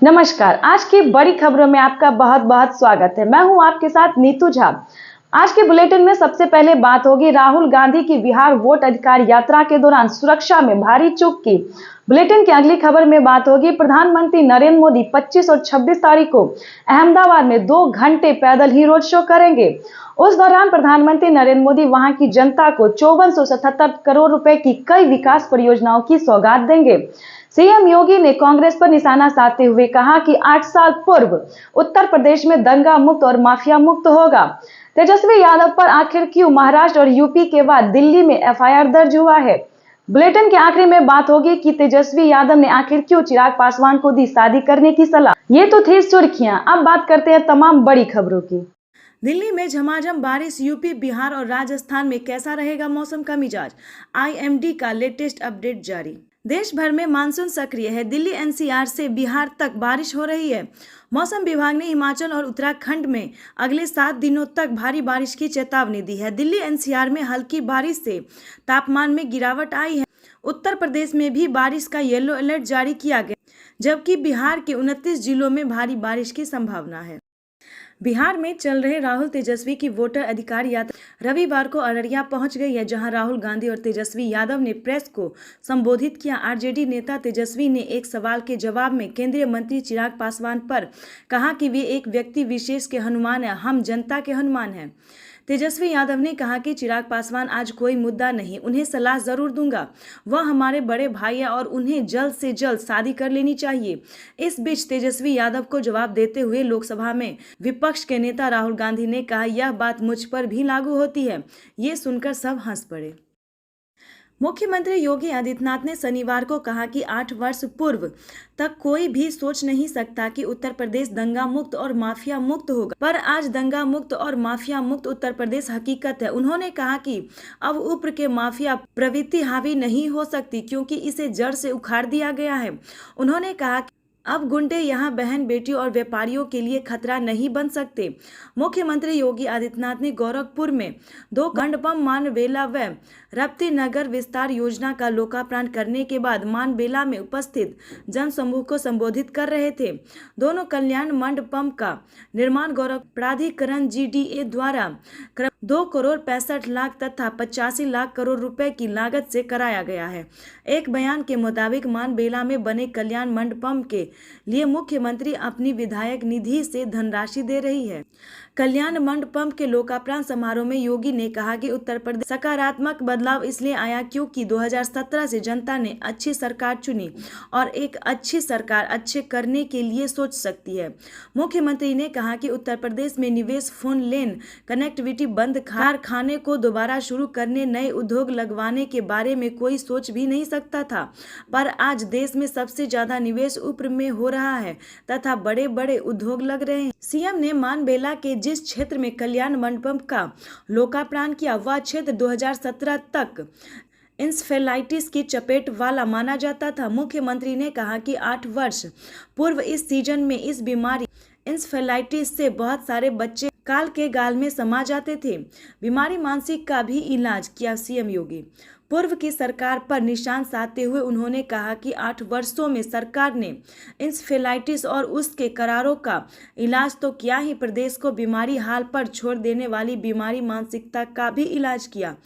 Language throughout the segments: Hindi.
नमस्कार। आज की बड़ी खबरों में आपका बहुत बहुत स्वागत है। मैं हूं आपके साथ नीतू झा। आज के बुलेटिन में सबसे पहले बात होगी राहुल गांधी की बिहार वोट अधिकार यात्रा के दौरान सुरक्षा में भारी चूक की। बुलेटिन की अगली खबर में बात होगी प्रधानमंत्री नरेंद्र मोदी 25 और 26 तारीख को अहमदाबाद में 2 घंटे पैदल ही रोड शो करेंगे। उस दौरान प्रधानमंत्री नरेंद्र मोदी वहां की जनता को 5477 करोड़ रुपए की कई विकास परियोजनाओं की सौगात देंगे। सीएम योगी ने कांग्रेस पर निशाना साधते हुए कहा कि 8 साल पूर्व उत्तर प्रदेश में दंगा मुक्त और माफिया मुक्त होगा। तेजस्वी यादव पर आखिर क्यों महाराष्ट्र और यूपी के बाद दिल्ली में एफआईआर दर्ज हुआ है। बुलेटिन के आखिरी में बात होगी कि तेजस्वी यादव ने आखिर क्यों चिराग पासवान को दी शादी करने की सलाह। ये तो थी सुर्खियां। अब बात करते हैं तमाम बड़ी खबरों की। दिल्ली में झमाझम बारिश, यूपी, बिहार और राजस्थान में कैसा रहेगा मौसम का मिजाज। आईएमडी का लेटेस्ट अपडेट जारी। देश भर में मानसून सक्रिय है। दिल्ली एनसीआर से बिहार तक बारिश हो रही है। मौसम विभाग ने हिमाचल और उत्तराखंड में अगले 7 दिनों तक भारी बारिश की चेतावनी दी है। दिल्ली एनसीआर में हल्की बारिश से तापमान में गिरावट आई है। उत्तर प्रदेश में भी बारिश का येलो अलर्ट जारी किया गया, जबकि बिहार के 29 जिलों में भारी बारिश की संभावना है। बिहार में चल रहे राहुल तेजस्वी की वोटर अधिकार यात्रा रविवार को अररिया पहुंच गई है, जहां राहुल गांधी और तेजस्वी यादव ने प्रेस को संबोधित किया। आरजेडी नेता तेजस्वी ने एक सवाल के जवाब में केंद्रीय मंत्री चिराग पासवान पर कहा कि वे एक व्यक्ति विशेष के हनुमान हैं, हम जनता के हनुमान हैं। तेजस्वी यादव ने कहा कि चिराग पासवान आज कोई मुद्दा नहीं, उन्हें सलाह जरूर दूंगा। वह हमारे बड़े भाई हैं और उन्हें जल्द से जल्द शादी कर लेनी चाहिए। इस बीच तेजस्वी यादव को जवाब देते हुए लोकसभा में विपक्ष के नेता राहुल गांधी ने कहा, यह बात मुझ पर भी लागू होती है। ये सुनकर सब हंस पड़े। मुख्यमंत्री योगी आदित्यनाथ ने शनिवार को कहा कि 8 वर्ष पूर्व तक कोई भी सोच नहीं सकता कि उत्तर प्रदेश दंगा मुक्त और माफिया मुक्त होगा, पर आज दंगा मुक्त और माफिया मुक्त उत्तर प्रदेश हकीकत है। उन्होंने कहा कि अब उप्र के माफिया प्रवृत्ति हावी नहीं हो सकती, क्योंकि इसे जड़ से उखाड़ दिया गया है। उन्होंने कहा कि अब गुंडे यहाँ बहन बेटियों और व्यापारियों के लिए खतरा नहीं बन सकते। मुख्यमंत्री योगी आदित्यनाथ ने गोरखपुर में 2 मंडपम मानबेला व रप्ती नगर विस्तार योजना का लोकार्पण करने के बाद मानबेला में उपस्थित जनसमूह को संबोधित कर रहे थे। दोनों कल्याण मंडपम का निर्माण गोरखपुर प्राधिकरण जीडीए द्वारा 2 करोड़ 65 लाख तथा 85 लाख करोड़ रुपए की लागत से कराया गया है। एक बयान के मुताबिक मानबेला में बने कल्याण मंडपम के लिए मुख्यमंत्री अपनी विधायक निधि से धनराशि दे रही है। कल्याण मंडपम के लोकार्पण समारोह में योगी ने कहा कि उत्तर प्रदेश सकारात्मक बदलाव इसलिए आया क्योंकि 2017 से जनता ने अच्छी सरकार चुनी और एक अच्छी सरकार अच्छे करने के लिए सोच सकती है। मुख्यमंत्री ने कहा कि उत्तर प्रदेश में निवेश, फोन लेन कनेक्टिविटी, बंद कारखाने को दोबारा शुरू करने, नए उद्योग लगवाने के बारे में कोई सोच भी नहीं सकता था, पर आज देश में सबसे ज्यादा निवेश उप्र में हो रहा है तथा बड़े बड़े उद्योग लग रहे हैं। सीएम ने मानबेला के जिस क्षेत्र में कल्याण मंडपम का लोकार्पण किया, वह क्षेत्र 2017 तक इंसेफेलाइटिस की चपेट वाला माना जाता था। मुख्यमंत्री ने कहा कि 8 वर्ष पूर्व इस सीजन में इस बीमारी इंसेफेलाइटिस से बहुत सारे बच्चे काल के गाल में समा जाते थे। बीमारी मानसिक का भी इलाज किया सीएम योगी। पूर्व की सरकार पर निशान साधते हुए उन्होंने कहा कि 8 वर्षों में सरकार ने इंसेफेलाइटिस और उसके करारों का इलाज तो किया ही, प्रदेश को बीमारी हाल पर छोड़ देने वाली बीमारी मानसिकता का भी इलाज किया।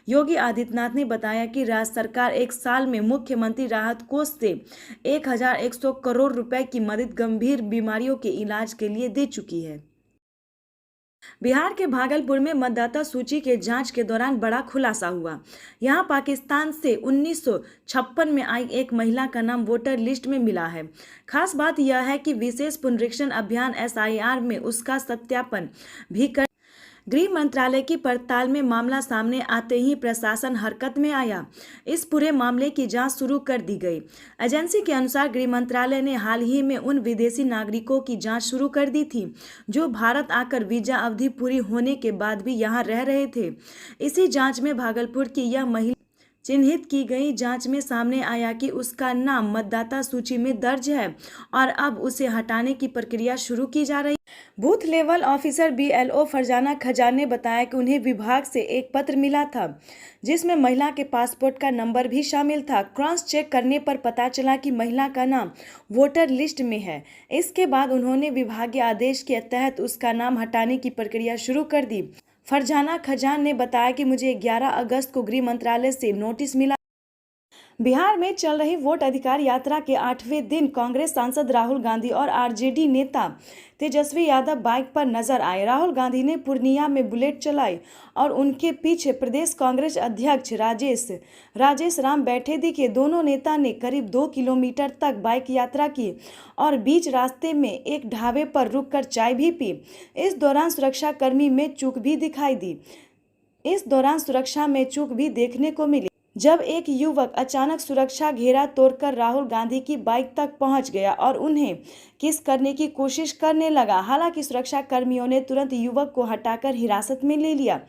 योगी आदित्यनाथ ने बताया कि राज्य सरकार 1 साल में मुख्यमंत्री राहत कोष से 1100 करोड़ रुपए की मदद गंभीर बीमारियों के इलाज के लिए दे चुकी है। बिहार के भागलपुर में मतदाता सूची के जांच के दौरान बड़ा खुलासा हुआ। यहां पाकिस्तान से 1956 में आई एक महिला का नाम वोटर लिस्ट में मिला है। खास बात यह है कि विशेष पुनरीक्षण अभियान एसआईआर में उसका सत्यापन भी कर गृह मंत्रालय की पड़ताल में मामला सामने आते ही प्रशासन हरकत में आया। इस पूरे मामले की जांच शुरू कर दी गई। एजेंसी के अनुसार गृह मंत्रालय ने हाल ही में उन विदेशी नागरिकों की जांच शुरू कर दी थी जो भारत आकर वीजा अवधि पूरी होने के बाद भी यहां रह रहे थे। इसी जांच में भागलपुर की यह महिला चिन्हित की गई जांच में सामने आया कि उसका नाम मतदाता सूची में दर्ज है और अब उसे हटाने की प्रक्रिया शुरू की जा रही है। Booth level officer BLO Farzana Khajan ने बताया कि उन्हें विभाग से एक पत्र मिला था जिसमें महिला के पासपोर्ट का नंबर भी शामिल था। क्रॉस चेक करने पर पता चला कि महिला का नाम वोटर लिस्ट में है। इसके बाद उन्होंने विभागीय आदेश के तहत उसका नाम हटाने की प्रक्रिया शुरू कर दी। फरजाना खजान ने बताया कि मुझे 11 अगस्त को गृह मंत्रालय से नोटिस मिला। बिहार में चल रही वोट अधिकार यात्रा के 8वें दिन कांग्रेस सांसद राहुल गांधी और RJD नेता तेजस्वी यादव बाइक पर नजर आए। राहुल गांधी ने पूर्णिया में बुलेट चलाई और उनके पीछे प्रदेश कांग्रेस अध्यक्ष राजेश राम बैठे दिखे। दोनों नेता ने करीब 2 किलोमीटर तक बाइक यात्रा की और बीच रास्ते में एक ढाबे पर रुककर चाय भी पी। इस दौरान सुरक्षाकर्मी में चूक भी देखने को मिली जब एक युवक अचानक सुरक्षा घेरा तोड़कर राहुल गांधी की बाइक तक पहुंच गया और उन्हें किस करने की कोशिश करने लगा। हालांकि सुरक्षा कर्मियों ने तुरंत युवक को हटाकर हिरासत में ले लिया।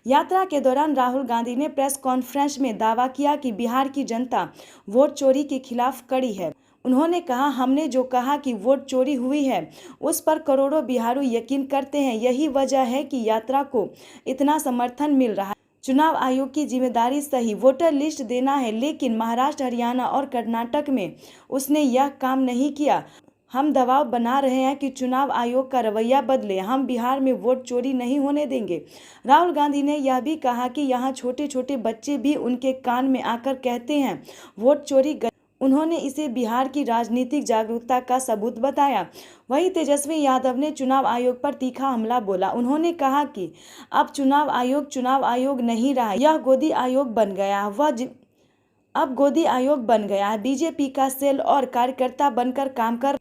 यात्रा के दौरान राहुल गांधी ने प्रेस कॉन्फ्रेंस में दावा किया कि बिहार की जनता वोट चोरी के खिलाफ कड़ी है। उन्होंने कहा, हमने जो कहा कि वोट चोरी हुई है उस पर करोड़ों बिहारी यकीन करते हैं। यही वजह है कि यात्रा को इतना समर्थन मिल रहा है। चुनाव आयोग की जिम्मेदारी सही वोटर लिस्ट देना है, लेकिन महाराष्ट्र, हरियाणा और कर्नाटक में उसने यह काम नहीं किया। हम दबाव बना रहे हैं कि चुनाव आयोग का रवैया बदले। हम बिहार में वोट चोरी नहीं होने देंगे। राहुल गांधी ने यह भी कहा कि यहाँ छोटे छोटे बच्चे भी उनके कान में आकर कहते हैं वोट चोरी। उन्होंने इसे बिहार की राजनीतिक जागरूकता का सबूत बताया। वहीं तेजस्वी यादव ने चुनाव आयोग पर तीखा हमला बोला। उन्होंने कहा कि अब चुनाव आयोग नहीं रहा, यह गोदी आयोग बन गया। अब गोदी आयोग बन गया है। बीजेपी का सेल और कार्यकर्ता बनकर काम कर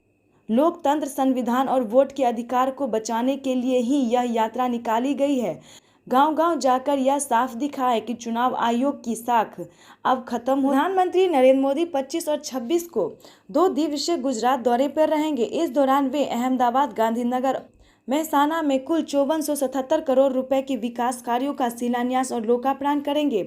लोकतंत्र, संविधान और वोट के अधिकार को बचाने के लिए ही यह यात्रा निकाली गई है। गांव-गांव जाकर यह साफ दिखा है कि चुनाव आयोग की साख अब खत्म हो। प्रधानमंत्री नरेंद्र मोदी 25 और 26 को 2 दिवसीय गुजरात दौरे पर रहेंगे। इस दौरान वे अहमदाबाद, गांधीनगर, मेहसाना में कुल 5477 करोड़ रुपए के विकास कार्यों का शिलान्यास और लोकार्पण करेंगे।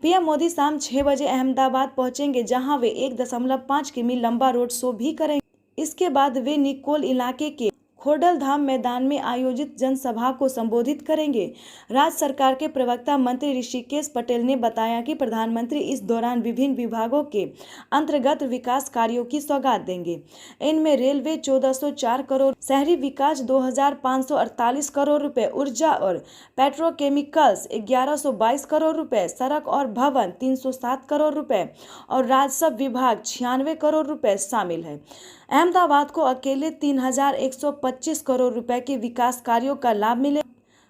पीएम मोदी शाम 6 बजे अहमदाबाद पहुंचेंगे, जहां वे 1.5 किमी लंबा रोड शो भी करेंगे। इसके बाद वे निकोल इलाके के खोडलधाम मैदान में आयोजित जनसभा को संबोधित करेंगे। राज्य सरकार के प्रवक्ता मंत्री ऋषिकेश पटेल ने बताया कि प्रधानमंत्री इस दौरान विभिन्न विभागों के अंतर्गत विकास कार्यों की सौगात देंगे। इनमें रेलवे 1404 करोड़, शहरी विकास 2548 करोड़ रुपए, ऊर्जा और पेट्रोकेमिकल्स 1122 करोड़ रुपए, सड़क और भवन 307 करोड़ रुपए और राजस्व विभाग 96 करोड़ रुपए शामिल है। अहमदाबाद को अकेले 3125 करोड़ रुपए के विकास कार्यों का लाभ मिले।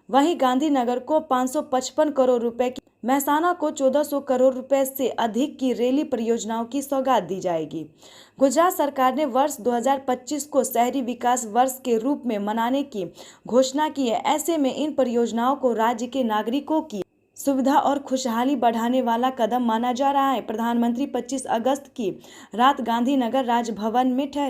वहीं गांधीनगर को 555 करोड़ रुपए की, मेहसाना को 1400 करोड़ रुपए से अधिक की रेली परियोजनाओं की सौगात दी जाएगी। गुजरात सरकार ने वर्ष 2025 को शहरी विकास वर्ष के रूप में मनाने की घोषणा की है। ऐसे में इन परियोजनाओं को राज्य के नागरिकों की सुविधा और खुशहाली बढ़ाने वाला कदम माना जा रहा है। प्रधानमंत्री 25 अगस्त की रात गांधीनगर राजभवन में ठहरे।